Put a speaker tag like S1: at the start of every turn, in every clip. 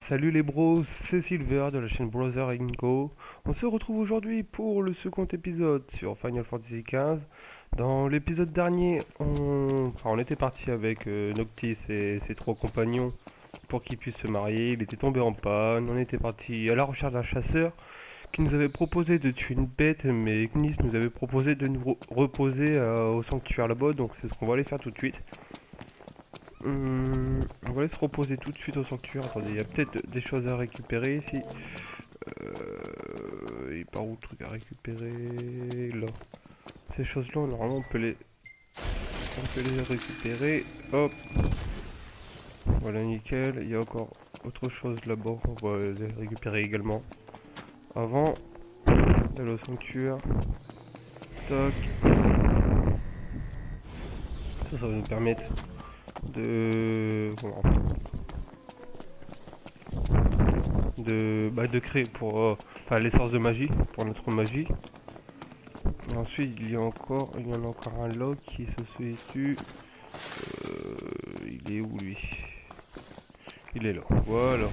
S1: Salut les bros, c'est Silver de la chaîne Brother Co. On se retrouve aujourd'hui pour le second épisode sur Final Fantasy XV. Dans l'épisode dernier, on était parti avec Noctis et ses trois compagnons pour qu'ils puissent se marier. Il était tombé en panne, on était parti à la recherche d'un chasseur qui nous avait proposé de tuer une bête, mais Ignis nous avait proposé de nous reposer au sanctuaire là-bas, donc c'est ce qu'on va aller faire tout de suite. On va aller se reposer tout de suite au sanctuaire. Attendez, il y a peut-être des choses à récupérer ici. Et par où le truc à récupérer là. Ces choses-là, normalement, on peut les récupérer. Hop. Voilà, nickel. Il y a encore autre chose là-bas. On va les récupérer également. Avant d'aller au sanctuaire. Tac. Ça va nous permettre de créer pour l'essence de magie pour notre magie. Et ensuite il y en a encore un là qui se situe. Il est où lui? Il est là, voilà.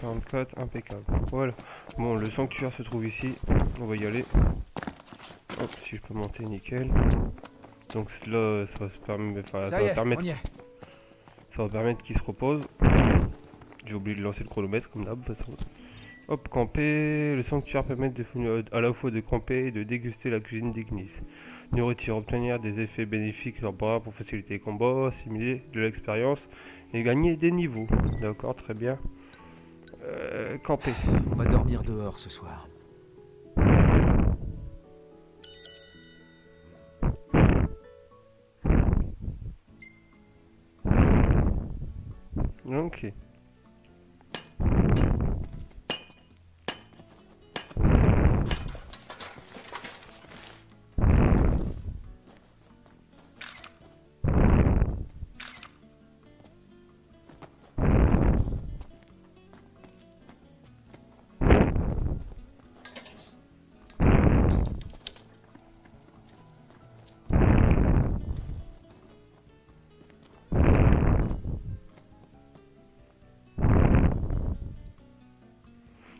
S1: 44, impeccable, voilà. Bon, le sanctuaire se trouve ici, on va y aller. Hop, si je peux monter, nickel. Donc là, ça va se permettre, ça va permettre qu'il se repose. J'ai oublié de lancer le chronomètre comme d'hab. Hop, camper. Le sanctuaire permet à la fois de camper et de déguster la cuisine d'Ignis. Nourriture, obtenir des effets bénéfiques temporaires pour faciliter les combats, assimiler de l'expérience et gagner des niveaux. D'accord, très bien. Camper.
S2: On va dormir dehors ce soir.
S1: Ok.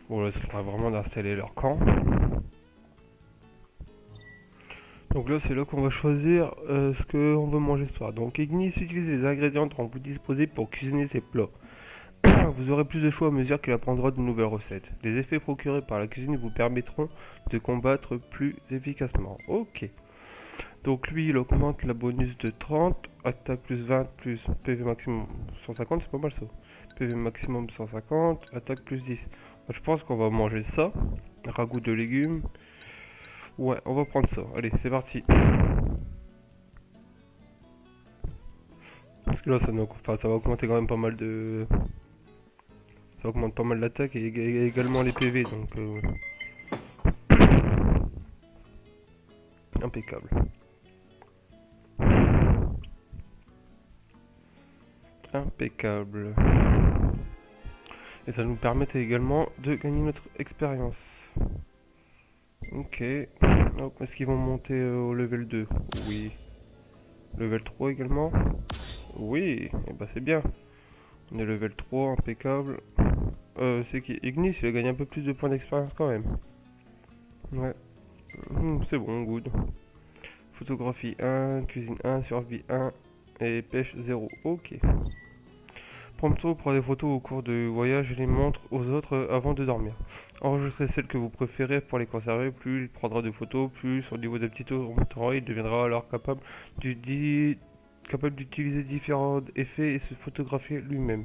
S1: Bon là, ça sera vraiment d'installer leur camp. Donc là, c'est là qu'on va choisir ce qu'on veut manger ce soir. Donc Ignis utilise les ingrédients dont vous disposez pour cuisiner ses plats. Vous aurez plus de choix à mesure qu'il apprendra de nouvelles recettes. Les effets procurés par la cuisine vous permettront de combattre plus efficacement. Ok. Donc lui, il augmente la bonus de 30, attaque plus 20, plus PV maximum 150, c'est pas mal ça. PV maximum 150, attaque plus 10. Je pense qu'on va manger ça. Ragoût de légumes. Ouais, on va prendre ça. Allez, c'est parti. Parce que là, ça va augmenter quand même pas mal de... Ça augmente pas mal l'attaque et également les PV, donc... Impeccable. Impeccable. Et ça nous permet également de gagner notre expérience. Ok. Est-ce qu'ils vont monter au level 2? Oui. Level 3 également? Oui. Et bah c'est bien. On est level 3, impeccable. C'est qui? Ignis, il a gagné un peu plus de points d'expérience quand même. Ouais. C'est bon, good. Photographie 1, cuisine 1, survie 1 et pêche 0. Ok. Prompto prend des photos au cours du voyage et les montre aux autres avant de dormir. Enregistrez celles que vous préférez pour les conserver. Plus il prendra de photos, plus son niveau d'aptitude augmentera. Il deviendra alors capable d'utiliser différents effets et se photographier lui-même.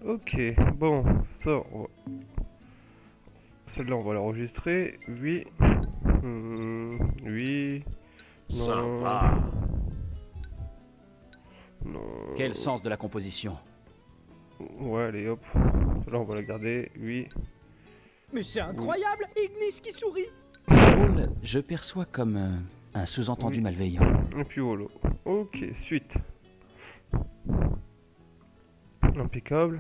S1: Ok, bon, ça, celle-là on va l'enregistrer. Oui. Oui. Non.
S2: Sympa.
S1: Non.
S2: Quel sens de la composition?
S1: Ouais, allez, hop. Là, on va la garder. Oui.
S3: Mais c'est incroyable, Ignis qui sourit.
S2: Ce rôle, je perçois comme un sous-entendu malveillant.
S1: Et puis voilà. Ok, suite. Impeccable.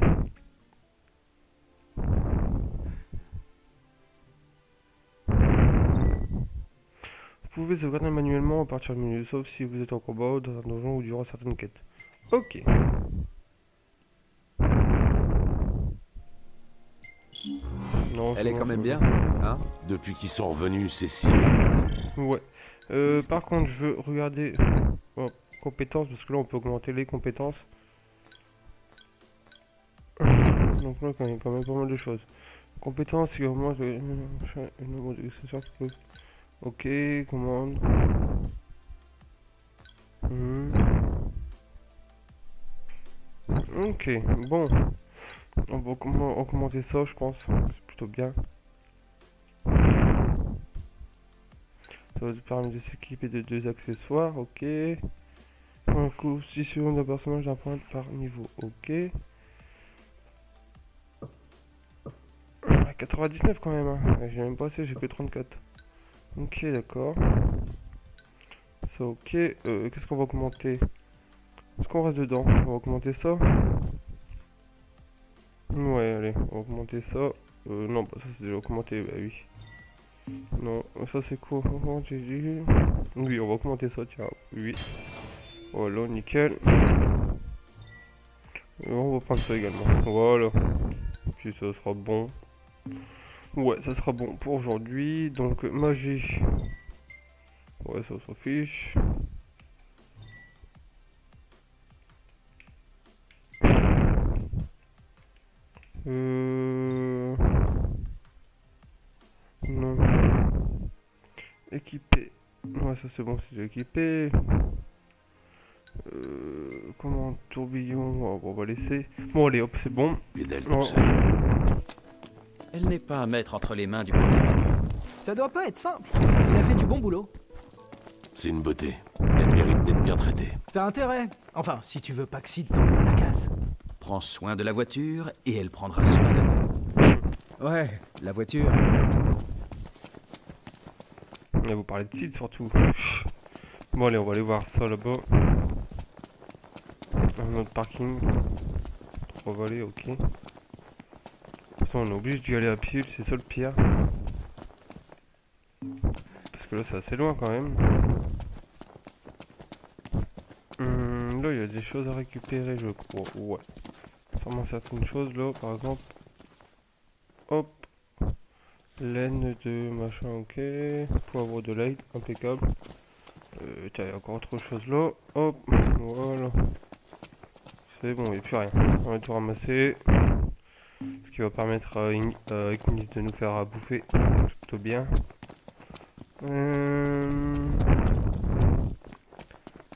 S1: Vous pouvez sauvegarder manuellement à partir du menu, sauf si vous êtes en combat, dans un donjon ou durant certaines quêtes. Ok. Non,
S4: Elle est
S1: bon,
S4: quand même
S1: ça
S4: bien,
S1: va.
S4: hein?
S5: Depuis qu'ils sont revenus, c'est si...
S1: Ouais. Par contre, je veux regarder compétences, parce que là, on peut augmenter les compétences. Donc là, il y a quand même pas mal de choses. Compétences, c'est au moins le nombre d'accessoires. Ok, commande. Ok, bon. On va augmenter ça, je pense. C'est plutôt bien. Ça va te permettre de s'équiper de 2 accessoires, ok. Un coup, 6 secondes d'un personnage d'un point par niveau, ok. 99 quand même, hein. J'ai même pas assez, j'ai que 34. Ok, d'accord. Ça, ok. Qu'est-ce qu'on va augmenter? Est-ce qu'on reste dedans? On va augmenter ça. Ouais, allez, on va augmenter ça. Non, bah ça c'est déjà augmenté, bah oui. Non, ça c'est quoi? Oui, on va augmenter ça, tiens, oui. Voilà, nickel. On va prendre ça également, voilà. Puis ça sera bon. Ouais, ça sera bon pour aujourd'hui. Donc, magie. Ouais, ça s'en fiche. Non. Équipé. Ouais, ça c'est bon, c'est déjà équipé. Comment tourbillon, on va laisser. Bon, allez, hop, c'est bon.
S5: Pédale
S1: Oh.
S5: tout seul.
S2: Elle n'est pas à mettre entre les mains du premier venu.
S3: Ça doit pas être simple. Il a fait du bon boulot.
S5: C'est une beauté. Elle mérite d'être bien traitée.
S3: T'as intérêt. Enfin, si tu veux pas que Sid t'envoie à la casse.
S2: Prends soin de la voiture et elle prendra soin de nous.
S4: Ouais, la voiture.
S1: Et vous parlez de Sid surtout. Bon, allez, on va aller voir ça là-bas. Un autre parking. 3 vallées, ok. De toute façon, on est obligé d'y aller à pied, c'est ça le pire. Parce que là, c'est assez loin quand même. Là, il y a des choses à récupérer, je crois. Ouais. Sûrement certaines choses là, par exemple. Hop. Laine de machin, ok. Poivre de l'ail, impeccable. Tiens, il y a encore autre chose là. Hop. Voilà. C'est bon, il n'y a plus rien. On va tout ramasser. Ce qui va permettre à Ignis de nous faire à bouffer. C'est plutôt bien.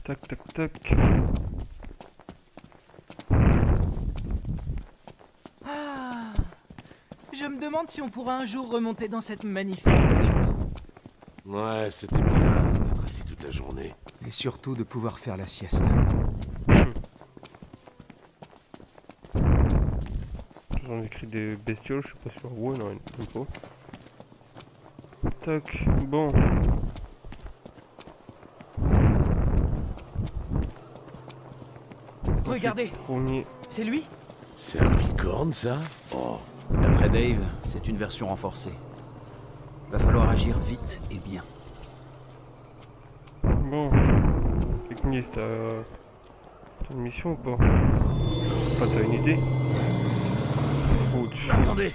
S1: Tac, tac, tac.
S3: Ah, je me demande si on pourra un jour remonter dans cette magnifique voiture.
S5: Ouais, c'était bien d'être assis toute la journée.
S4: Et surtout de pouvoir faire la sieste.
S1: J'en écrit des bestioles, je suis pas sûr. Ouais, non, il faut. Tac, bon.
S3: Regardez,
S1: Premier.
S3: c'est lui?
S5: C'est un bicorne, ça? Oh,
S2: D'après Dave, c'est une version renforcée. Va falloir agir vite et bien.
S1: Bon. Ignis, t'as une mission ou pas? Enfin, t'as une idée? Ouch.
S5: attendez!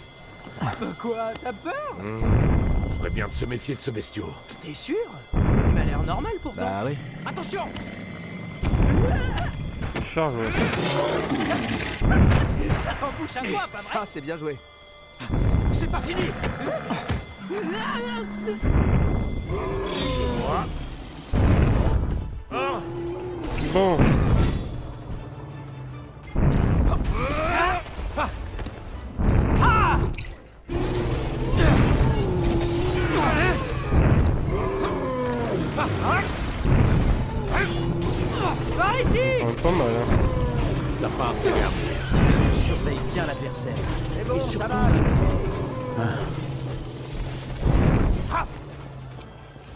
S3: Quoi? T'as peur?
S5: On ferait bien de se méfier de ce bestiau.
S3: T'es sûr? Il m'a l'air normal pourtant.
S4: Bah oui.
S3: Attention!
S1: Charge, ouais.
S3: Ça t'embouche à toi, pas vrai?
S4: Ça, c'est bien joué.
S3: C'est pas fini!
S1: Bon.
S3: Par ici!
S1: Pas mal, hein.
S5: T'as pas à te regarder.
S3: Surveille bien l'adversaire. Et bon, ça va.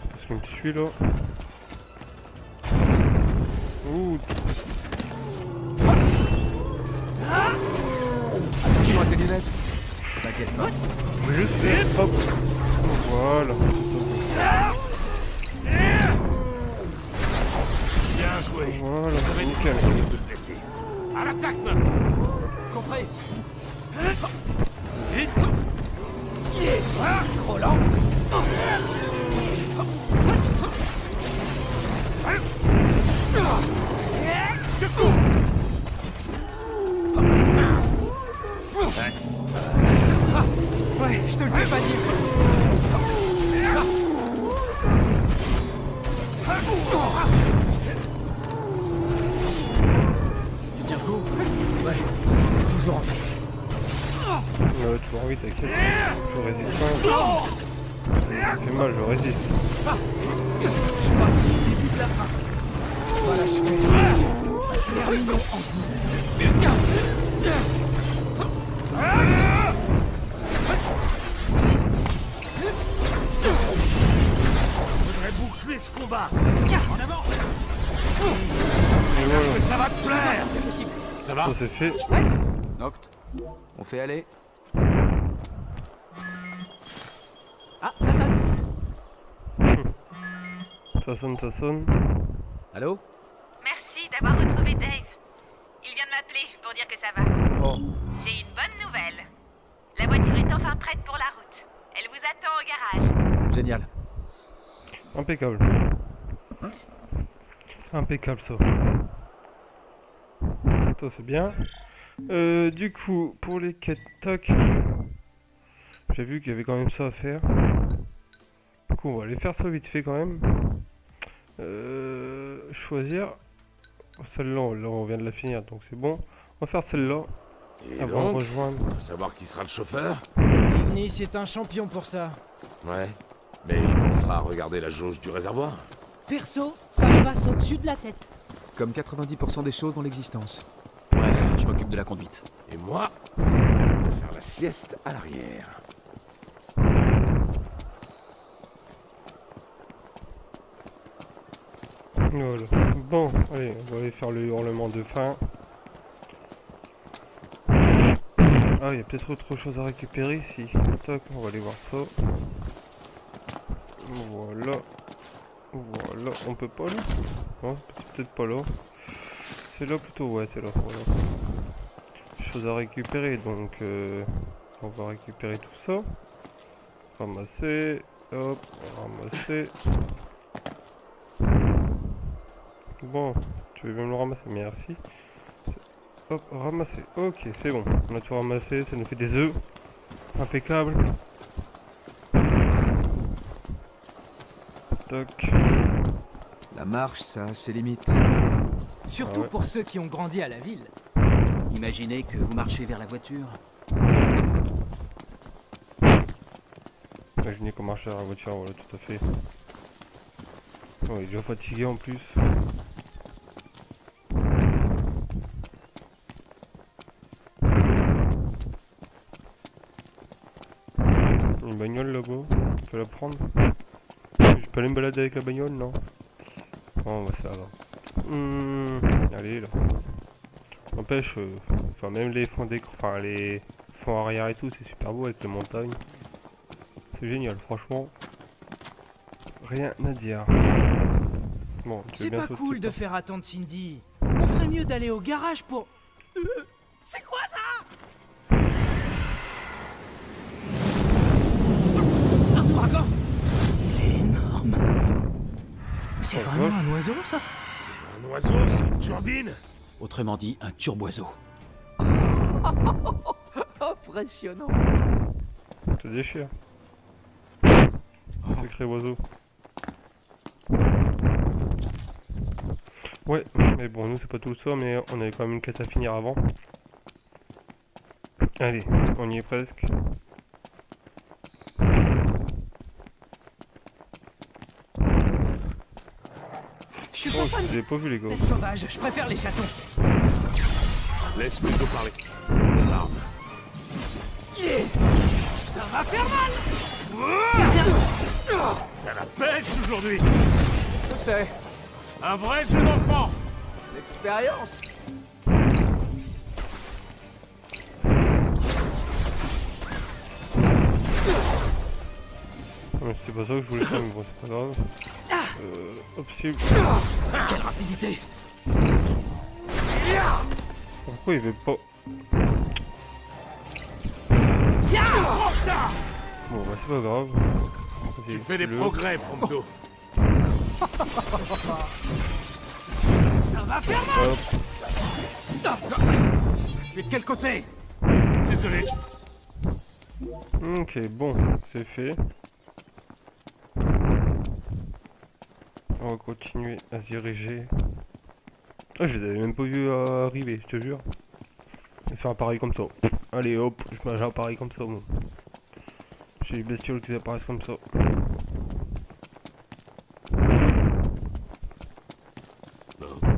S1: Parce qu'il me suit là. Ouh.
S4: Attention à tes lunettes. T'inquiète pas.
S1: Juste faire, hop. Voilà.
S5: Bien joué.
S1: Voilà,
S5: Ça va être
S1: nickel.
S5: facile de te blesser. À l'attaque, maintenant.
S3: Compris.
S5: Vite.
S3: Trop lent. Ouais, je te le fais pas dire.
S4: Tu tiens le coup? Ouais, toujours en vie.
S1: Toujours oui, t'inquiète. Je résiste pas. Ça fait mal, je résiste.
S3: Je suis parti au début de la fin. On va l'achever. Terminons en
S5: Faudrait boucler ce combat.
S3: En avant.
S1: Et voilà,
S5: Ça va te plaire.
S3: Si c'est possible.
S5: Ça va?
S1: ça c'est fait.
S4: Noct, on fait aller.
S3: Ah, ça sonne.
S1: Ça sonne, ça sonne.
S4: Allô?
S6: Merci d'avoir retrouvé Dave. Il vient de m'appeler pour dire que ça va.
S4: Oh,
S6: J'ai une bonne nouvelle. La voiture est enfin prête pour la route. Elle vous attend au garage.
S4: génial.
S1: Impeccable. Impeccable ça. Ça c'est bien. Du coup, pour les quêtes toc, j'ai vu qu'il y avait quand même ça à faire. Du coup, on va aller faire ça vite fait quand même. Choisir. Celle-là, là, on vient de la finir, donc c'est bon. On va faire celle-là
S5: Et
S1: avant de
S5: donc,
S1: rejoindre.
S5: on va savoir qui sera le chauffeur?
S3: Ignis est un champion pour ça.
S5: Ouais. Mais il pensera à regarder la jauge du réservoir.
S3: Perso, ça me passe au-dessus de la tête.
S4: Comme 90% des choses dans l'existence.
S2: Bref, je m'occupe de la conduite.
S5: Et moi, je vais faire la sieste à l'arrière.
S1: Voilà. Bon, allez, on va aller faire le hurlement de fin. Ah, il y a peut-être autre chose à récupérer ici. Tac, on va aller voir ça. Voilà. Voilà, on peut pas là? Non, c'est peut-être pas là. C'est là plutôt, ouais, c'est là. Voilà. Chose à récupérer, donc on va récupérer tout ça. Ramasser, hop, ramasser. Bon, tu veux bien me le ramasser, merci. Hop, ramasser. Ok, c'est bon. On a tout ramassé, ça nous fait des œufs. Impeccable. Toc.
S4: La marche, ça a ses limites.
S3: Surtout
S1: Ah ouais.
S3: pour ceux qui ont grandi à la ville.
S2: Imaginez que vous marchez vers la voiture.
S1: Imaginez qu'on marche à la voiture, voilà, tout à fait. Oh, il est déjà fatigué en plus. Une bagnole là-bas, je peux la prendre. Je peux aller me balader avec la bagnole, non? Oh, bah ça va. Allez là. N'empêche, enfin même les fonds d'écran, enfin les fonds arrière et tout, c'est super beau avec les montagnes. C'est génial, franchement. Rien à dire. Bon, tu veux
S3: C'est
S1: bien
S3: pas
S1: sauter,
S3: cool de
S1: toi
S3: faire attendre Cindy. On ferait mieux d'aller au garage pour... C'est quoi ça? Un ouragan? Il est énorme. C'est
S1: Oh,
S3: vraiment
S1: vache.
S3: un oiseau ça?
S5: C'est un oiseau, c'est une turbine.
S2: Autrement dit, un turboiseau.
S4: Impressionnant.
S1: Ça déchire. Sacré oiseau. Ouais, mais bon, nous c'est pas tout ça, mais on avait quand même une quête à finir avant. Allez, on y est presque.
S3: Je suis
S1: Oh,
S3: pas fan
S1: je les ai pas vu les gars.
S3: d'être sauvage, je préfère les chatons.
S5: Laisse Milko parler. L'arme.
S3: Yeah. Ça va faire mal.
S5: T'as la pêche aujourd'hui.
S4: Je sais.
S5: Un vrai jeu d'enfant.
S4: L'expérience.
S1: Ouais, c'était pas ça que je voulais faire, mais bon, c'est pas grave. Hop, c'est...
S3: Quelle rapidité.
S1: Pourquoi il veut pas...
S3: Prends ça.
S1: Bon bah c'est pas grave.
S5: Tu fais des progrès, Prompto.
S3: Ça va faire mal.
S1: Hop.
S3: Tu es de quel côté?
S5: Désolé.
S1: Ok, bon, c'est fait. On va continuer à se diriger. Ah, je les avais même pas vus arriver, je te jure. Ils sont appareils comme ça. Allez hop, je mets un appareil comme ça. Bon. J'ai les bestioles qui apparaissent comme ça.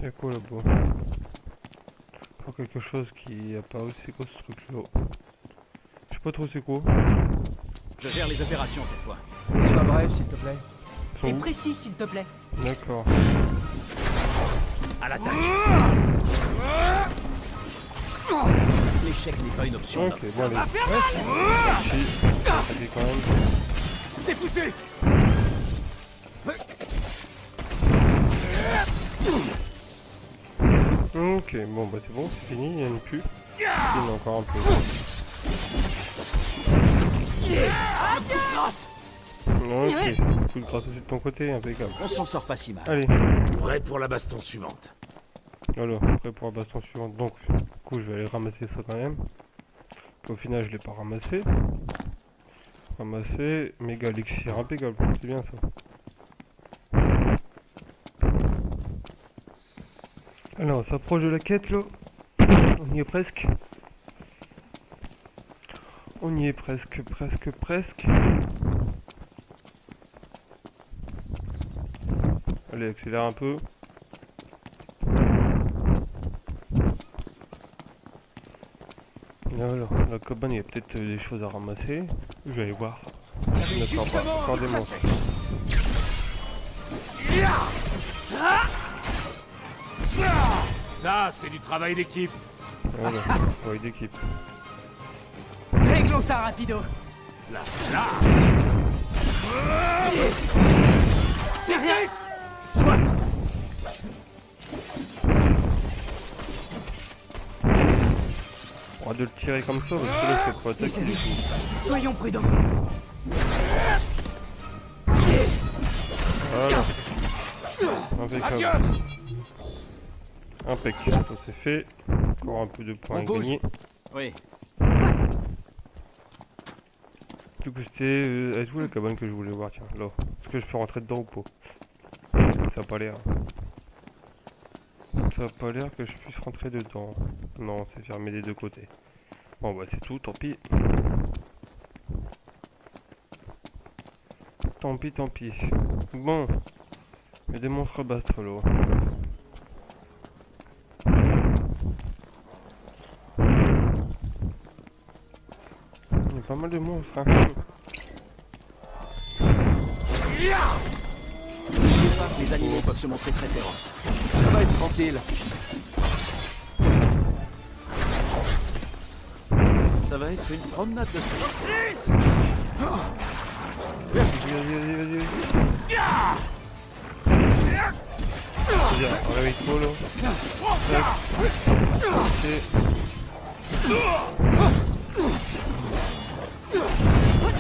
S1: Y'a quoi là-bas? Encore quelque chose qui apparaît, c'est quoi ce truc là? Je sais pas trop c'est quoi.
S2: Je gère les opérations cette fois.
S4: Sois bref, s'il te plaît.
S1: Ils sont
S3: Et
S1: où?
S3: précis, s'il te plaît.
S1: D'accord.
S2: À l'attaque. L'échec n'est pas une option.
S1: Ok, bon allez. Parti. Allez quand même.
S3: T'es foutu.
S1: Ok, bon bah c'est bon, c'est fini, il n'y en a plus. Il y en a encore un peu. Ok, coup de grâce aussi de ton côté, impeccable.
S2: On s'en sort pas si mal.
S1: Allez,
S5: Prêt pour la baston suivante.
S1: alors, prêt pour la baston suivante. Donc, du coup, je vais aller ramasser ça quand même. Au final, je l'ai pas ramassé. Ramasser, méga elixir, impeccable, c'est bien ça. Alors, on s'approche de la quête là. On y est presque. On y est presque. Allez, accélère un peu. Et alors, la cabane, il y a peut-être des choses à ramasser. Je vais aller voir. D'accord, pas encore des monstres.
S5: Ça, c'est du travail d'équipe.
S1: Voilà, travail d'équipe.
S3: Réglons ça rapido.
S5: La classe.
S3: Nervius.
S5: Soit.
S1: On va de le tirer comme ça parce que là, c'est pas attaquer du tout.
S3: Soyons prudents.
S1: Voilà. Impeccable. Impeccable, ça c'est fait. Encore un peu de points à gagner.
S2: Oui.
S1: Du coup, c'était est où la cabane que je voulais voir? Tiens, là. Est-ce que je peux rentrer dedans ou pas? Ça a pas l'air. Ça a pas l'air que je puisse rentrer dedans. Non, c'est fermé des deux côtés. Bon, bah, c'est tout, tant pis. Tant pis. Bon. Il y a des monstres bastres là. Il y a pas mal de monstres, hein.
S2: Les animaux peuvent se montrer très féroces.
S4: Ça va être tranquille.
S2: Ça va être une promenade de...
S1: Vas-y. Bien, réveille-toi là.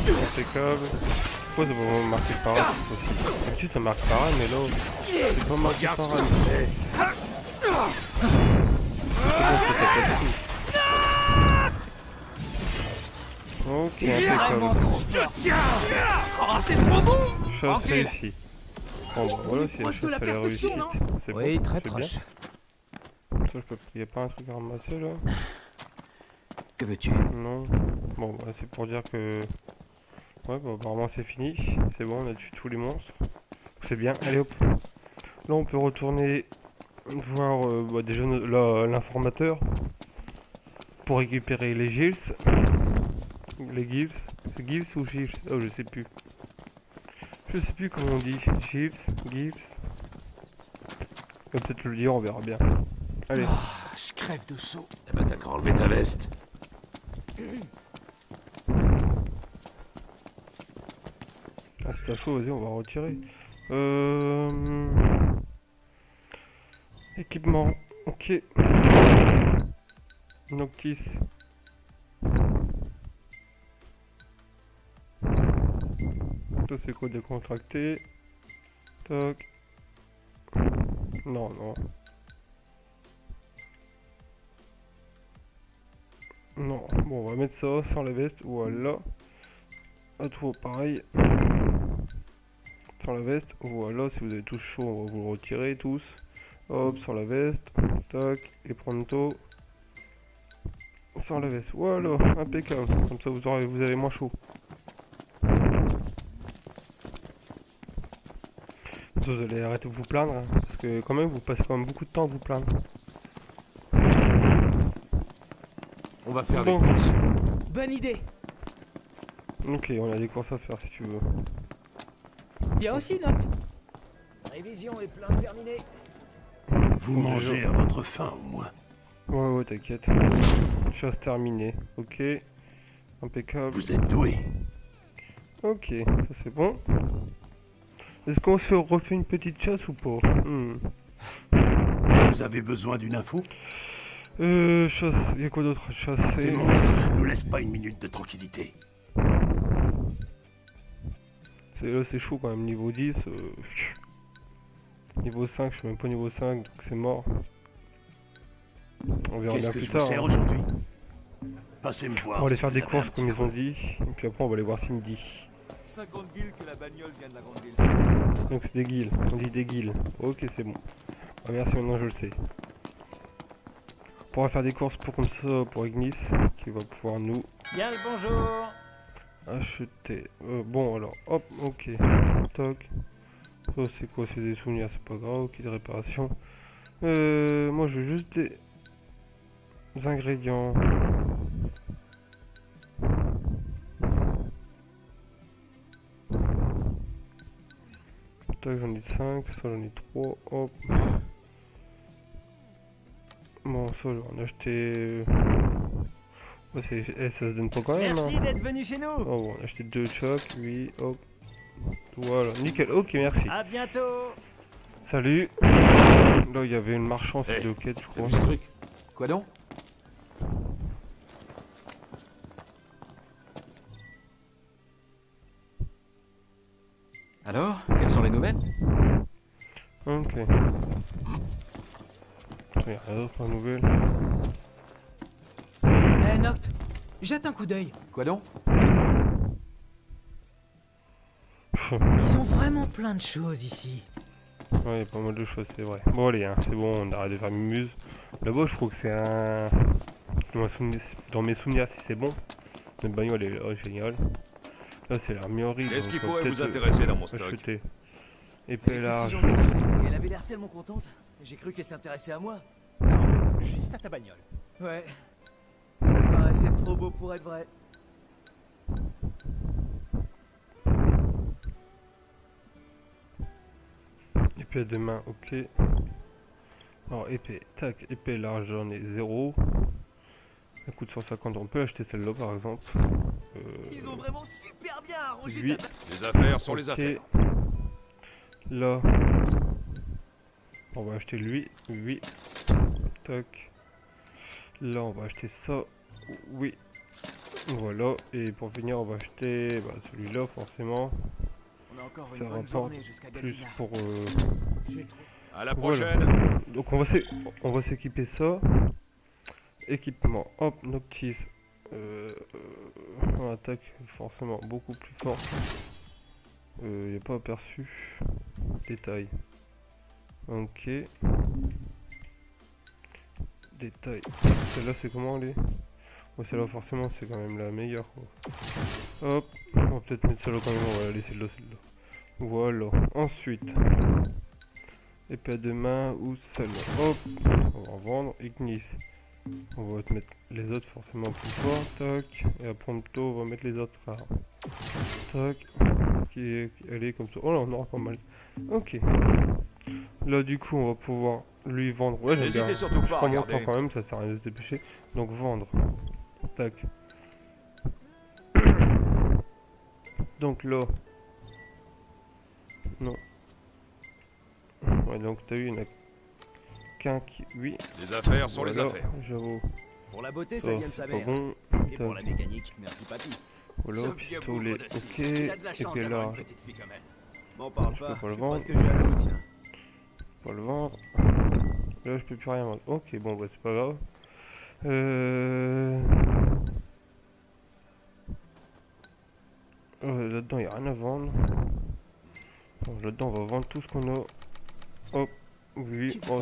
S1: Impeccable. Pourquoi ça va marquer pareil aussi? D'habitude ça marque pareil, mais là c'est pas marqué pareil. Ok, impeccable.
S3: Oh, c'est trop bon.
S1: Chasse réussie. Bon bah voilà, c'est une
S3: Proche de
S1: chasse
S3: la
S1: à la réussite.
S3: perfection, non?
S1: C'est
S4: Oui,
S1: bon,
S4: très
S1: c'est bien.
S4: proche.
S1: Ça, je peux... Y a pas un truc à ramasser là?
S2: Que veux-tu?
S1: Non. Bon bah c'est pour dire que... Ouais bah apparemment c'est fini. C'est bon, on a tué tous les monstres. C'est bien, allez hop. Là on peut retourner voir bah, déjà l'informateur. Pour récupérer les gills. Les gills. C'est gills ou gills? Oh je sais plus. Je sais plus comment on dit. Gills, gills. On va peut-être le dire, on verra bien. Allez.
S3: Ah, je crève de chaud.
S5: Eh ben, t'as qu'à enlever ta veste.
S1: Ah, c'est pas chaud, vas-y, on va retirer. Équipement, ok. Noctis. Ça c'est quoi décontracté? Toc. Non, non. Non, bon on va mettre ça sans la veste, voilà. À toi pareil. Sans la veste, voilà, si vous avez tous chaud, on va vous le retirer tous. Hop, sans la veste, tac, et pronto. Sans la veste, voilà, impeccable. Comme ça vous avez moins chaud. Vous allez arrêter de vous plaindre, hein, parce que quand même vous passez quand même beaucoup de temps à vous plaindre.
S5: On va faire
S1: Bon.
S5: des courses.
S3: Bonne idée.
S1: Ok, on a des courses à faire si tu veux.
S3: Viens aussi, Noct.
S4: Révision et plein terminé.
S7: Vous mangez à votre faim au moins.
S1: Ouais, ouais, t'inquiète. Chasse terminée, ok. Impeccable.
S7: Vous êtes doué.
S1: Ok, ça c'est bon. Est-ce qu'on se refait une petite chasse ou pas?
S7: Vous avez besoin d'une info?
S1: Chasse, il y a quoi d'autre à chasser?
S7: Ces monstres nous laissent pas une minute de tranquillité.
S1: Là c'est chaud quand même, niveau 10. Niveau 5, je suis même pas niveau 5, donc c'est mort. On verra
S7: Qu'est-ce
S1: bien
S7: que
S1: plus
S7: je vous
S1: tard.
S7: sers
S1: Hein.
S7: aujourd'hui? Passez me voir.
S1: On va aller
S7: si
S1: faire
S7: vous
S1: des
S7: avez
S1: courses
S7: un
S1: comme
S7: petit
S1: ils ont
S7: creux.
S1: dit, et puis après on va aller voir Cindy.
S3: 50 guilds que la bagnole vient de la grande ville.
S1: Donc c'est des guilds, on dit des guilds. Ok, c'est bon. Ah, merci, maintenant je le sais. On pourra faire des courses pour comme ça pour Ignis, qui va pouvoir nous
S3: Bien le bonjour.
S1: acheter. Bon alors, hop, ok. Toc. Ça c'est quoi? C'est des souvenirs, c'est pas grave, ok, des réparations. Moi je veux juste des ingrédients. Tac, j'en ai 5, ça j'en ai 3, hop. Bon, ça je vais en acheter. Ouais, ça se donne pas quand même.
S3: Merci
S1: Hein.
S3: d'être venu chez nous.
S1: Oh, bon, on a acheté 2 chocs, oui, hop. Voilà, nickel, ok, merci.
S3: À bientôt.
S1: Salut. Là, il y avait une marchande, c'est
S5: Hey,
S1: de quête, je
S5: T'as
S1: crois.
S5: vu ce truc?
S2: Quoi donc? Alors, quelles sont les nouvelles?
S1: Ok. Il y a rien d'autre en nouvelle.
S3: Eh, Noct, jette un coup d'œil.
S2: Quoi donc?
S3: Ils ont vraiment plein de choses ici.
S1: Ouais, il y a pas mal de choses, c'est vrai. Bon, allez, hein, c'est bon, on arrête de faire mumuse. Là-bas, je trouve que c'est un. Dans mes souvenirs, si c'est bon. Notre bagnole est là, génial. Là, c'est l'armurerie.
S5: Qu'est-ce
S1: donc
S5: qui
S1: on va
S5: pourrait vous
S1: peut-être
S5: intéresser dans mon stock?
S1: acheter.
S4: Elle
S1: Épée
S4: était
S1: large.
S4: si gentille. Et elle avait l'air tellement contente. J'ai cru qu'elle s'intéressait à moi.
S3: Juste à ta bagnole.
S4: Ouais. Ça me paraissait trop beau pour être vrai.
S1: Épée de main, ok. Alors, épée, tac, épée large, j'en ai 0. Elle coûte 150, on peut acheter celle-là par exemple.
S4: Ils ont vraiment super bien arrangé
S1: 8.
S4: ta
S5: Les affaires sont les
S1: Ok.
S5: affaires.
S1: Là, on va acheter lui, 8. Tac. Là, on va acheter ça, oui. Voilà, et pour finir, on va acheter celui-là forcément.
S3: On a encore
S1: Ça
S3: une bonne
S1: rapporte
S3: journée jusqu'à
S1: Plus
S3: Galvina.
S1: pour.
S3: J'ai trop.
S5: À la
S1: Voilà.
S5: prochaine.
S1: Donc on va s'équiper ça. Équipement, hop, Noctis. On attaque forcément beaucoup plus fort. Il n'y a pas aperçu. Détail. Ok. Détail. Celle-là c'est comment elle est? Ouais, celle-là forcément c'est quand même la meilleure quoi. Hop, on va peut-être mettre celle-là quand même, on va la laisser celle-là. Voilà. Ensuite. Épée à deux mains ou celle-là. Hop, on va en vendre. Ignis. On va te mettre les autres forcément plus forts. Tac. Et à Prompto, on va mettre les autres rares. Tac. Elle est comme ça. Oh là, on aura pas mal. Ok. Là, du coup, on va pouvoir lui vendre. Ouais, j'aime bien.
S5: N'hésitez surtout
S1: Je
S5: pas à
S1: prends mon
S5: regarder.
S1: temps quand même, ça sert à rien de se dépêcher. Donc, vendre. Tac. Donc là. Non. Ouais, donc t'as eu, il y en a qu'un qui. Oui.
S5: Les affaires sont les
S1: Voilà,
S5: affaires.
S1: J'avoue.
S4: Pour la beauté,
S1: Ça,
S4: ça vient de sa
S1: c'est pas
S4: mère.
S1: bon.
S4: Et pour
S1: Tac.
S4: la mécanique, merci papy.
S1: Voilà, pistolet, ok. Et puis là,
S4: M'en parle
S1: je
S4: pas.
S1: peux pas le
S4: Je
S1: vendre.
S4: pense que j'ai un outil.
S1: Pas le vendre. Là, je peux plus rien vendre. Ok, bon, bah, c'est pas grave. Là-dedans, il n'y a rien à vendre. Bon, là-dedans, on va vendre tout ce qu'on a. Hop, oui, oh,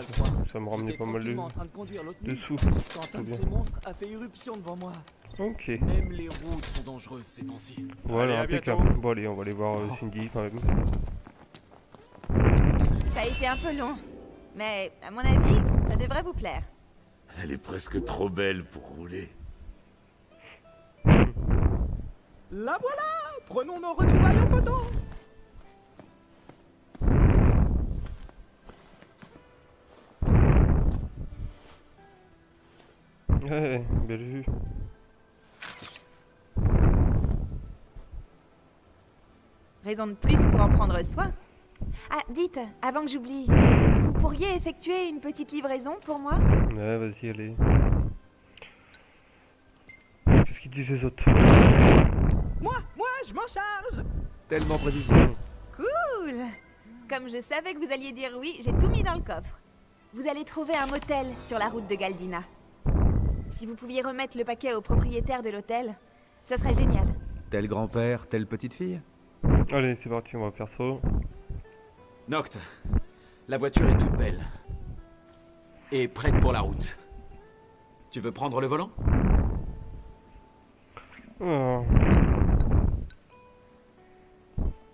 S1: ça me ramenait pas mal de sous.
S3: Quand un de
S1: bien.
S3: ces monstres a fait éruption devant moi.
S1: Ok,
S3: Même les routes sont dangereuses ces temps-ci.
S1: voilà,
S5: Allez, à
S1: impeccable. Bon, allez, on va aller voir Cindy quand même.
S6: Ça a été un peu long. Mais, à mon avis, ça devrait vous plaire.
S5: Elle est presque trop belle pour rouler.
S3: La voilà! Prenons nos retrouvailles en photo!
S1: Ouais, belle vue.
S6: Raison de plus pour en prendre soin. Ah, dites, avant que j'oublie, vous pourriez effectuer une petite livraison pour moi?
S1: Ouais, vas-y, allez. Qu'est-ce qu'ils disent les autres?
S3: Moi, je m'en charge!
S2: Tellement prévisible.
S6: Cool! Comme je savais que vous alliez dire oui, j'ai tout mis dans le coffre. Vous allez trouver un motel sur la route de Galdina. Si vous pouviez remettre le paquet au propriétaire de l'hôtel, ça serait génial.
S2: Tel grand-père, telle petite fille.
S1: Allez, c'est parti, on va faire ça.
S2: Noct, la voiture est toute belle. Et prête pour la route. Tu veux prendre le volant?
S1: Ah.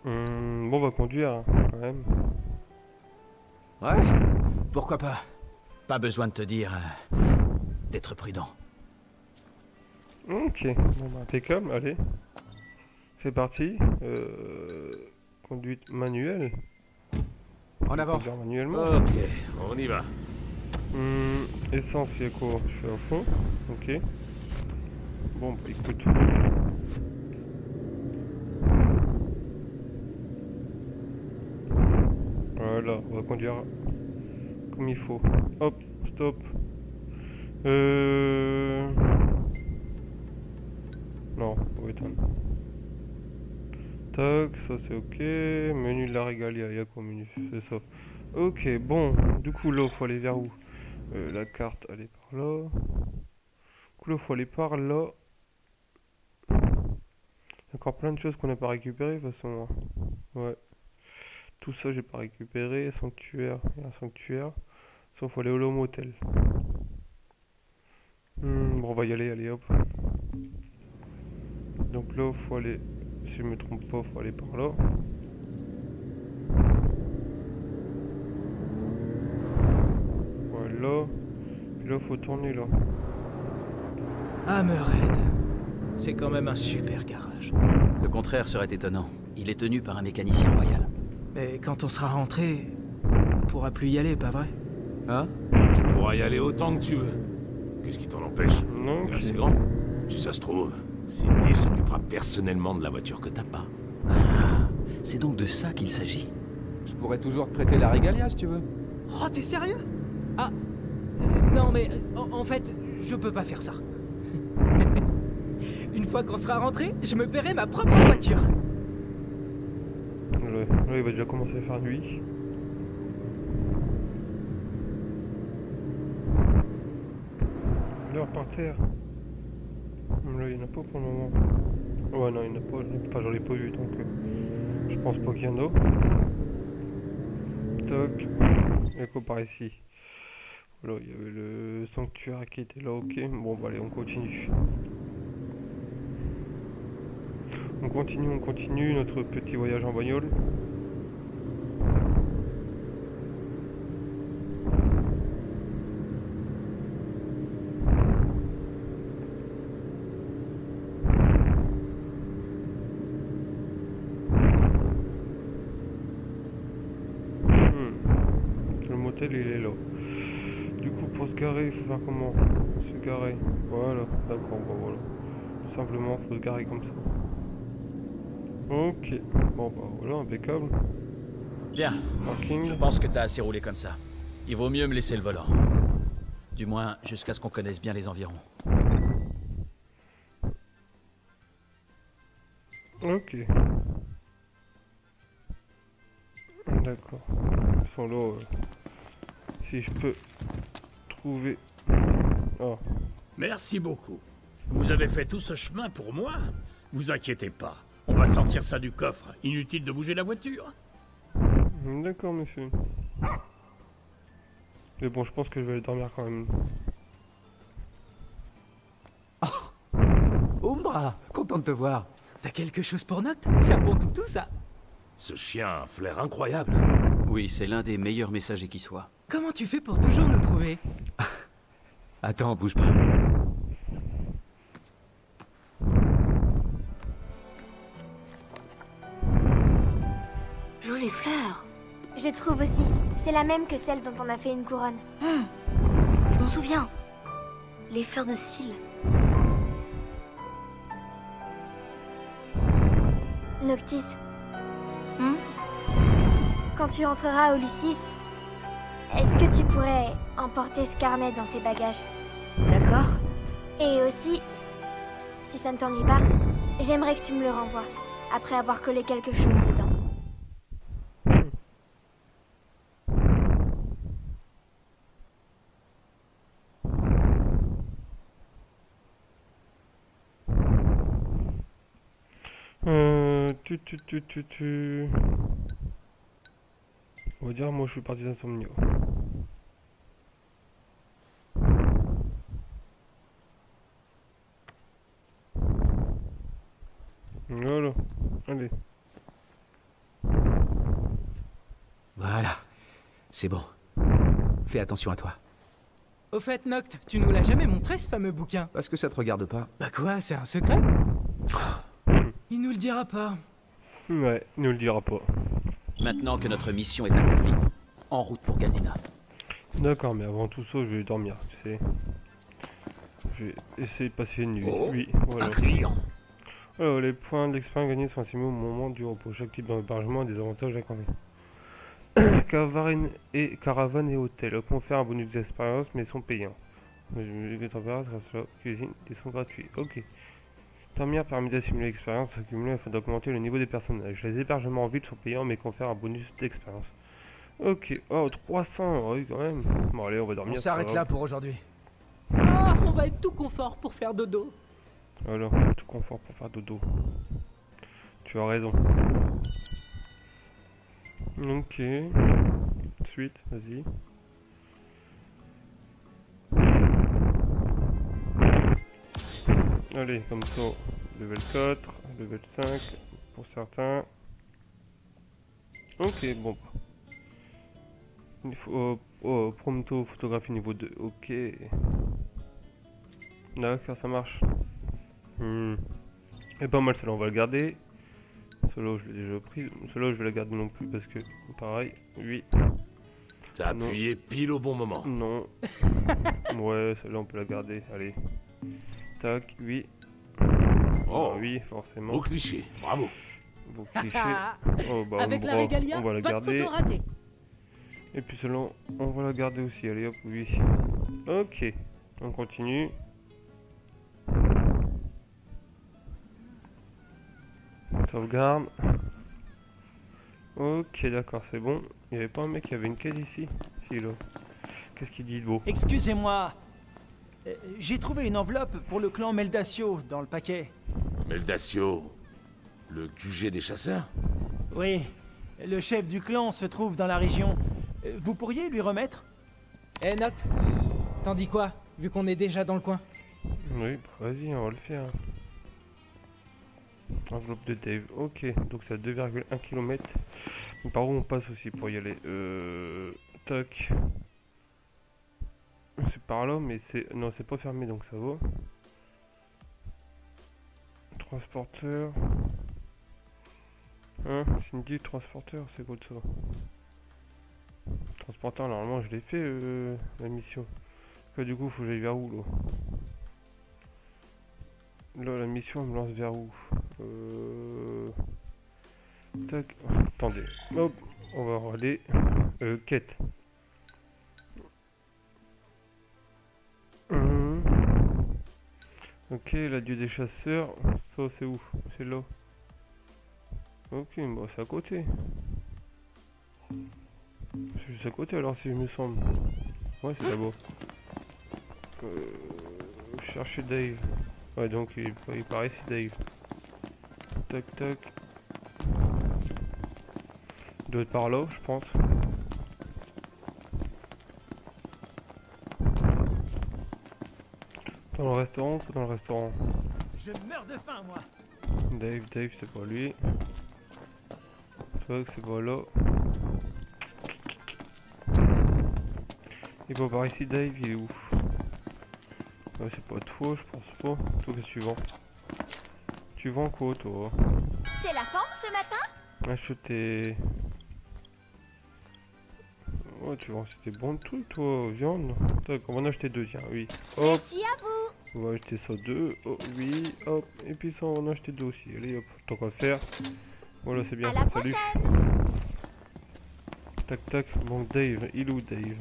S1: Bon, on va conduire, hein, quand même.
S2: Ouais, pourquoi pas. Pas besoin de te dire d'être prudent.
S1: Ok, bon, bah, impeccable, allez. C'est parti. Conduite manuelle.
S2: En avant.
S1: Conduire manuellement.
S5: Ok, on y va.
S1: Essence, il y a quoi? Je suis à fond. Ok. Bon, bah écoute. Voilà, on va conduire comme il faut. Hop, stop. Non, on va éteindre. Tac, ça c'est ok. Menu de la régalia, il y a quoi menu? C'est ça. Ok, bon, du coup là, faut aller vers où? La carte, elle est par là. Du coup là, faut aller par là. Il y a encore plein de choses qu'on n'a pas récupérées de toute façon. Ouais. Tout ça, j'ai pas récupéré. Sanctuaire, il y a un sanctuaire. Sauf faut aller au motel. Bon, on va y aller, allez hop. Donc là, faut aller. Si je me trompe pas, faut aller par là. Voilà. Puis là, faut tourner là.
S4: Hammerhead. C'est quand même un super garage.
S2: Le contraire serait étonnant. Il est tenu par un mécanicien royal.
S4: Mais quand on sera rentré, on pourra plus y aller, pas vrai?
S2: Hein?
S5: Tu pourras y aller autant que tu veux. Qu'est-ce qui t'en empêche?
S1: Non,
S5: Là, c'est grand. Si ça se trouve, Cindy s'occupera personnellement de la voiture que t'as pas.
S2: Ah, c'est donc de ça qu'il s'agit. Je pourrais toujours te prêter la régalia si tu veux.
S4: Oh, t'es sérieux? Ah, non mais en fait, je peux pas faire ça. Une fois qu'on sera rentré, je me paierai ma propre voiture.
S1: Là, il va déjà commencer à faire nuit. L'heure par terre. Là, il n'y en a pas pour le moment. Ouais, non, il n'y en a pas. Enfin, j'en ai pas vu, donc je pense pas qu'il y en a. Toc. Il y a quoi par ici? Voilà, il y avait le sanctuaire qui était là, ok. Bon, bah allez, on continue. On continue notre petit voyage en bagnole. Le motel il est là. Du coup pour se garer, il faut faire comment? Se garer. Voilà, d'accord, bon voilà. Tout simplement, faut se garer comme ça. Ok, bon bah voilà, impeccable.
S2: Bien,
S1: Parking.
S2: je pense que t'as assez roulé comme ça. Il vaut mieux me laisser le volant. Du moins, jusqu'à ce qu'on connaisse bien les environs.
S1: Ok. D'accord. Solo, si je peux trouver... Oh.
S7: Merci beaucoup. Vous avez fait tout ce chemin pour moi? Vous inquiétez pas. On va sortir ça du coffre. Inutile de bouger la voiture.
S1: D'accord, monsieur. Mais bon, je pense que je vais aller dormir quand même.
S4: Umbra, content de te voir. T'as quelque chose pour Noct? C'est un bon toutou, ça.
S5: Ce chien a un flair incroyable.
S2: Oui, c'est l'un des meilleurs messagers qui soit.
S4: Comment tu fais pour toujours nous trouver?
S2: Attends, bouge pas.
S8: Jolie fleur. Je trouve aussi. C'est la même que celle dont on a fait une couronne. Je m'en souviens. Les fleurs de cils. Noctis. Quand tu entreras au Lucis, est-ce que tu pourrais emporter ce carnet dans tes bagages?
S6: D'accord.
S8: Et aussi, si ça ne t'ennuie pas, j'aimerais que tu me le renvoies, après avoir collé quelque chose dedans.
S1: On va dire, moi je suis parti d'Insomnio. Voilà, allez.
S2: Voilà. C'est bon. Fais attention à toi.
S4: Au fait, Noct, tu nous l'as jamais montré, ce fameux bouquin?
S2: Parce que ça te regarde pas.
S4: Bah quoi, c'est un secret? Il nous le dira pas.
S1: Ouais, il nous le dira pas.
S2: Maintenant que notre mission est accomplie, en route pour Galdina.
S1: D'accord, mais avant tout ça, je vais dormir, tu sais. Je vais essayer de passer une nuit.
S7: Oh,
S1: Oui, voilà.
S7: un client.
S1: Alors, les points d'expérience gagnés sont estimés au moment du repos. Chaque type d'hébergement a des avantages à caravane et hôtel confèrent un bonus d'expérience, mais sont payants. Les températures, cuisine, ils sont gratuits. Ok. Dormir permet d'assimiler l'expérience accumulée afin d'augmenter le niveau des personnages. Les hébergements en ville sont payants, mais confèrent un bonus d'expérience. Ok. Oh, 300, oui, quand même. Bon, allez, on va dormir.
S3: On s'arrête là pour aujourd'hui.
S4: Ah, on va être tout confort pour faire dodo.
S1: Alors, tout confort pour faire dodo. Tu as raison. Ok. Suite, vas-y. Allez, comme ça, level 4, level 5 pour certains. Ok, bon. Il faut, prompto, photographie niveau 2, ok. D'accord, ça marche. Et pas mal, celle-là, on va le garder. Celle-là, je l'ai déjà pris. Celle-là, je vais la garder non plus parce que, pareil, oui.
S5: T'as appuyé pile au bon moment.
S1: Non. Ouais, celle-là, on peut la garder. Allez. Tac, oui.
S5: Oh,
S1: Ah, oui, forcément.
S5: beau cliché, bravo.
S1: Beau cliché. Oh, bah,
S4: Avec la
S1: on
S4: régalia,
S1: va la
S4: pas de
S1: garder.
S4: photo ratée.
S1: Et puis celle-là, on va la garder aussi. Allez, hop, oui. Ok. On continue. Sauvegarde. Ok, d'accord, c'est bon. Il n'y avait pas un mec qui avait une quête ici? Si, là. Qu'est-ce qu'il dit de beau?
S3: Excusez-moi. J'ai trouvé une enveloppe pour le clan Meldacio dans le paquet.
S5: Meldacio, le QG des chasseurs?
S3: Oui, le chef du clan se trouve dans la région. Vous pourriez lui remettre?
S4: Eh, Noct, t'en dis quoi, vu qu'on est déjà dans le coin?
S1: Oui, bah vas-y, on va le faire. Enveloppe de Dave. Ok, donc c'est à 2,1 km. Par où on passe aussi pour y aller? Tac. C'est par là, mais c'est... Non, c'est pas fermé, donc ça va. Transporteur. Hein? Cindy, transporteur, c'est quoi de ça? Transporteur, normalement, je l'ai fait, la mission. Que du coup, faut que j'aille vers où, là? Là, la mission, elle me lance vers où? Tac. Attendez. Hop. On va aller. Quête. Ok, l'adieu des chasseurs. Ça, c'est où? C'est là. Ok, bon, c'est à côté. C'est juste à côté alors, si je me semble. Ouais, c'est là-bas. Chercher Dave. Ouais, donc il paraît ici, Dave. Tac, tac. Il doit être par là, je pense. Dans le restaurant, c'est dans le restaurant.
S3: Je meurs de faim, moi.
S1: Dave, c'est pas lui. C'est vrai que c'est pas là. Il va par ici, Dave, il est où? Ouais, c'est pas toi, je pense pas. Toi, qu'est-ce que tu vends? Tu vends quoi, toi?
S8: C'est la forme ce matin?
S1: Acheter. Ouais, tu vends des bons trucs, toi, viande. D'accord, on va en acheter 2, tiens, oui. Hop,
S8: Merci à vous.
S1: on va acheter ça 2. Oh, oui, hop. Et puis ça, on va en acheter 2 aussi. Allez, hop, tant qu'à faire. Voilà, c'est bien.
S8: À la
S1: Salut.
S8: prochaine.
S1: Tac, tac. Bon, Dave, il est où, Dave?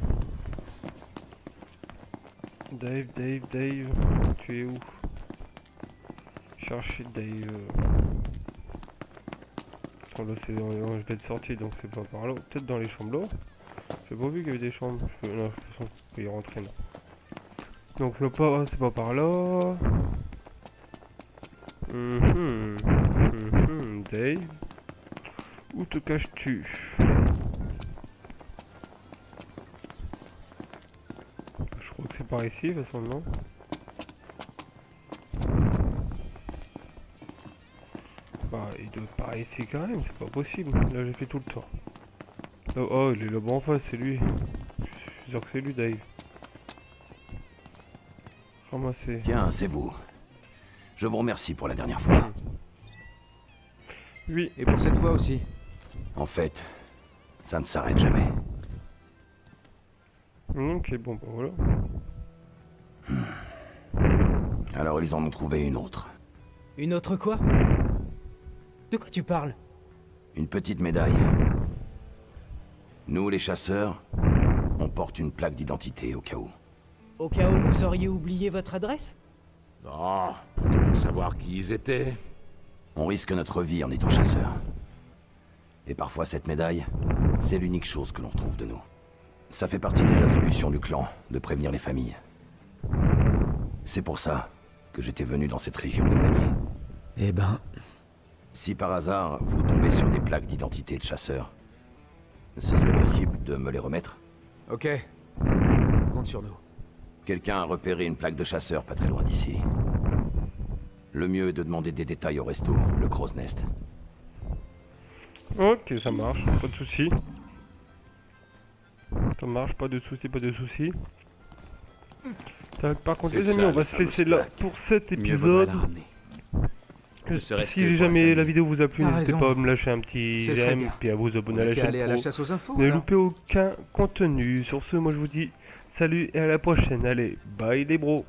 S1: Dave, tu es où? Chercher Dave. Attends, là, je vais être sorti, donc c'est pas par là. Peut-être dans les chambres là. J'ai pas vu qu'il y avait des chambres. Non, de toute façon, je peux y rentrer, non. Donc le pas, c'est pas par là. Dave. Où te caches-tu? Je crois que c'est par ici, de toute façon, non? Bah, il doit être par ici quand même, c'est pas possible. Là, j'ai fait tout le temps. Oh, oh, il est là-bas en face, c'est lui. Je suis sûr que c'est lui, Dave. Ramasser.
S9: Tiens, c'est vous. Je vous remercie pour la dernière fois.
S1: Oui.
S2: Et pour cette fois aussi.
S9: En fait, ça ne s'arrête jamais.
S1: Ok, bon, bah voilà.
S9: Alors ils en ont trouvé une autre.
S4: Une autre quoi? De quoi tu parles?
S9: Une petite médaille. Nous, les chasseurs, on porte une plaque d'identité au cas où.
S4: Au cas où vous auriez oublié votre adresse?
S5: Non, plutôt pour savoir qui ils étaient.
S9: On risque notre vie en étant chasseurs. Et parfois cette médaille, c'est l'unique chose que l'on retrouve de nous. Ça fait partie des attributions du clan, de prévenir les familles. C'est pour ça que j'étais venu dans cette région éloignée.
S3: Eh ben...
S9: Si par hasard, vous tombez sur des plaques d'identité de chasseurs, ce serait possible de me les remettre?
S2: Ok. Compte sur nous.
S9: Quelqu'un a repéré une plaque de chasseur pas très loin d'ici. Le mieux est de demander des détails au resto, le Crow's Nest.
S1: Ok, ça marche, pas de soucis. Ça marche, pas de soucis, pas de soucis. Par contre,
S5: C'est
S1: les amis,
S5: ça,
S1: on va
S5: la
S1: se laisser
S5: fameuse
S1: là
S5: plaque.
S1: pour cet
S2: Mieux vaudrait
S1: épisode.
S2: la ramener. Ne serait-ce que
S1: Si
S2: pour
S1: jamais
S2: la
S1: la vidéo vous a plu,
S2: T'as
S1: n'hésitez
S2: raison.
S1: pas à me lâcher un petit
S2: Ce serait
S1: j'aime,
S2: bien.
S1: puis à vous abonner à
S2: On
S1: la
S2: était
S1: chaîne
S2: allé à la
S1: pro.
S2: chasse aux infos.
S1: Ne
S2: alors.
S1: loupez aucun contenu. Sur ce, moi je vous dis salut et à la prochaine. Allez, bye les bros.